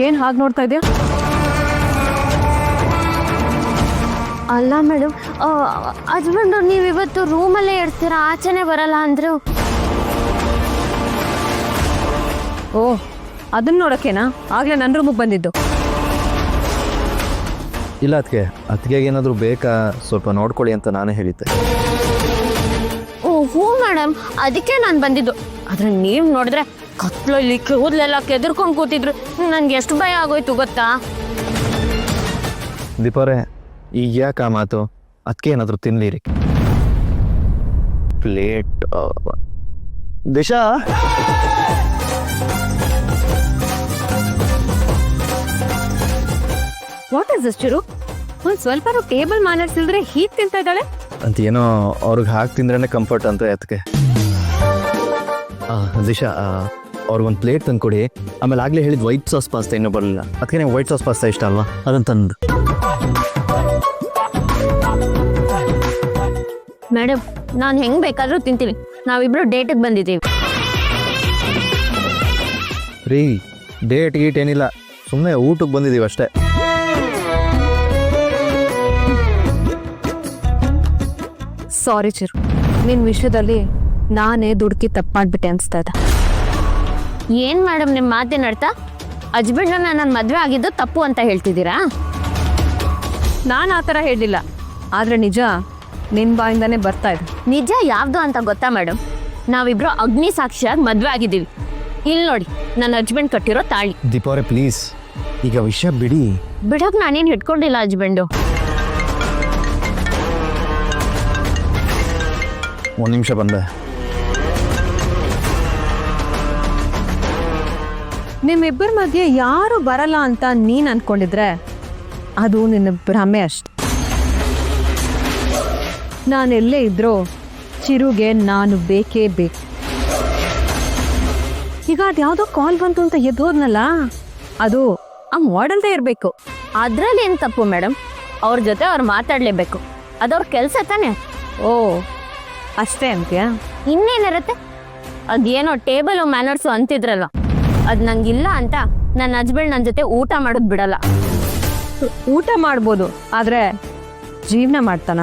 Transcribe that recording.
ಏನು ಹಾಗೆ ನೋಡ್ತಾ ಇದೆಯಾ? ಅಲ್ಲ ಮೇಡಮ್, ಹಸ್ಬೆಂಡು ನೀವು ಇವತ್ತು ರೂಮಲ್ಲೇ ಇರ್ತೀರಾ, ಆಚೆನೆ ಬರಲ್ಲ ಅಂದರು. ಓ, ಅದನ್ನ ನೋಡೋಕ್ಕೇನಾ ಆಗಲೇ ನನ್ನ ರೂಮಿಗೆ ಬಂದಿದ್ದು? ಇಲ್ಲ ಅದಕ್ಕೆ ಏನಾದರೂ ಬೇಕಾ ಸ್ವಲ್ಪ ನೋಡ್ಕೊಳ್ಳಿ ಅಂತ ನಾನೇ ಹೇಳಿದ್ದೆ. ಓ ಹ್ಞೂ ಮೇಡಮ್, ಅದಕ್ಕೆ ನಾನು ಬಂದಿದ್ದು. ಆದರೆ ನೀವು ನೋಡಿದ್ರೆ ಕತ್ಲಲ್ಲಿ ಕೂದಲೆಲ್ಲ ಕೆದರ್ಕೊಂಡು ಕೂತಿದ್ರು. ನನಗೆ ಎಷ್ಟು ಭಯ ಆಗೋಯ್ತು ಗೊತ್ತಾ? ದೀಪವ್ರೆ, ಈಗ ಯಾಕೆ ಆ ಮಾತು? ಅದಕ್ಕೆ ಏನಾದರೂ ತಿನ್ನಲಿರಿ. Plate Disha, what is this Chiru? ಒಂದು ಸ್ವಲ್ಪ ಟೇಬಲ್ ಮ್ಯಾನರ್ಸ್ ಇಲ್ದ್ರೆ ಹೀಗೆ ತಿಂತಾ ಇದ್ದಾಳೆ ಅಂತ ಏನೋ ಅವ್ರಿಗೆ ಹಾಕಿ ತಿಂದ್ರೇ ಕಂಫರ್ಟ್ ಅಂತ ಅದಕ್ಕೆ. ದಿಶಾ, ಅವ್ರಿಗೊಂದು ಪ್ಲೇಟ್ ತಂದು ಕೊಡಿ. ಆಮೇಲೆ ಆಗಲೇ ಹೇಳಿದ ವೈಟ್ ಸಾಸ್ ಪಾಸ್ತಾ ಇನ್ನೂ ಬರಲಿಲ್ಲ. ಅದಕ್ಕೆ ವೈಟ್ ಸಾಸ್ ಪಾಸ್ತಾ ಇಷ್ಟ ಅಲ್ವಾ, ಅದನ್ನು ತಂದು. ಮೇಡಮ್, ನಾನು ಹೆಂಗೆ ಬೇಕಾದರೂ ತಿಂತೀನಿ. ನಾವಿಬ್ರು ಡೇಟಿಗೆ ಬಂದಿದ್ದೀವಿ. ರೀ, ಡೇಟ್ ಗೀಟ್ ಏನಿಲ್ಲ, ಸುಮ್ಮನೆ ಊಟಕ್ಕೆ ಬಂದಿದ್ದೀವಿ ಅಷ್ಟೇ. ಸಾರಿ ಚಿರು, ನಿನ್ನ ವಿಷಯದಲ್ಲಿ ನಾನೇ ದುಡುಕಿ ತಪ್ಪು ಮಾಡಿಬಿಟ್ಟೆ ಅನಿಸ್ತಾ ಇದೆ. ಏನು ಮೇಡಮ್ ನಿಮ್ಮ ಮಾತಿನ ಅರ್ಥ? ಹಸ್ಬೆಂಡನ್ನ ನಾನು ಮದುವೆ ಆಗಿದ್ದು ತಪ್ಪು ಅಂತ ಹೇಳ್ತಿದ್ದೀರಾ? ನಾನು ಆ ಥರ ಹೇಳಿಲ್ಲ, ಆದರೆ ನಿಜ ನಿನ್ನ ಬಾಯಿಂದಾನೇ ಬರ್ತಾ ಇದೆ. ನಿಜ ಯಾವುದು ಅಂತ ಗೊತ್ತಾ ಮೇಡಮ್? ನಾವಿಬ್ರು ಅಗ್ನಿ ಸಾಕ್ಷಿಯಾಗಿ ಮದುವೆ ಆಗಿದ್ದೀವಿ. ಇಲ್ಲಿ ನೋಡಿ, ನನ್ನ ಹಸ್ಬೆಂಡ್ ಕಟ್ಟಿರೋ ತಾಳಿ. ದೀಪವ್ರೆ ಪ್ಲೀಸ್, ಈಗ ವಿಷಯ ಬಿಡಿ. ಬಿಡೋಕೆ ನಾನೇನು ಹಿಡ್ಕೊಂಡಿಲ್ಲ ಹಸ್ಬೆಂಡು. ಒಂದು ನಿಮಿಷ ಬಂದೆ. ನಿಮ್ಮಿಬ್ಬರ ಮಧ್ಯೆ ಯಾರು ಬರಲ್ಲ ಅಂತ ನೀನು ಅಂದ್ಕೊಂಡಿದ್ರೆ ಅದು ನಿನ್ನ ಭ್ರಮೆ ಅಷ್ಟೆ. ನಾನೆಲ್ಲೇ ಇದ್ರೂ ಚಿರುಗೆ ನಾನು ಬೇಕೇ ಬೇಕು. ಈಗ ಅದು ಯಾವುದೋ ಕಾಲ್ ಬಂತು ಅಂತ ಎದ್ದೋದ್ನಲ್ಲ, ಅದು ಆ ಮಾಡಲ್ದೇ ಇರಬೇಕು. ಅದರಲ್ಲಿ ಏನು ತಪ್ಪು ಮೇಡಮ್? ಅವ್ರ ಜೊತೆ ಅವ್ರು ಮಾತಾಡಲೇಬೇಕು, ಅದವ್ರ ಕೆಲಸ ತಾನೆ. ಓ, ಅಷ್ಟೇ ಅಂತೀಯಾ? ಇನ್ನೇನಿರುತ್ತೆ? ಅದೇನೋ ಟೇಬಲು ಮ್ಯಾನರ್ಸು ಅಂತಿದ್ರಲ್ಲ, ಅದು ನಂಗಿಲ್ಲ ಅಂತ ನನ್ನ ಹಸ್ಬೆಂಡ್ ನನ್ನ ಜೊತೆ ಊಟ ಮಾಡೋದು ಬಿಡಲ್ಲ. ಊಟ ಮಾಡ್ಬೋದು, ಆದರೆ ಜೀವನ ಮಾಡ್ತಾನ?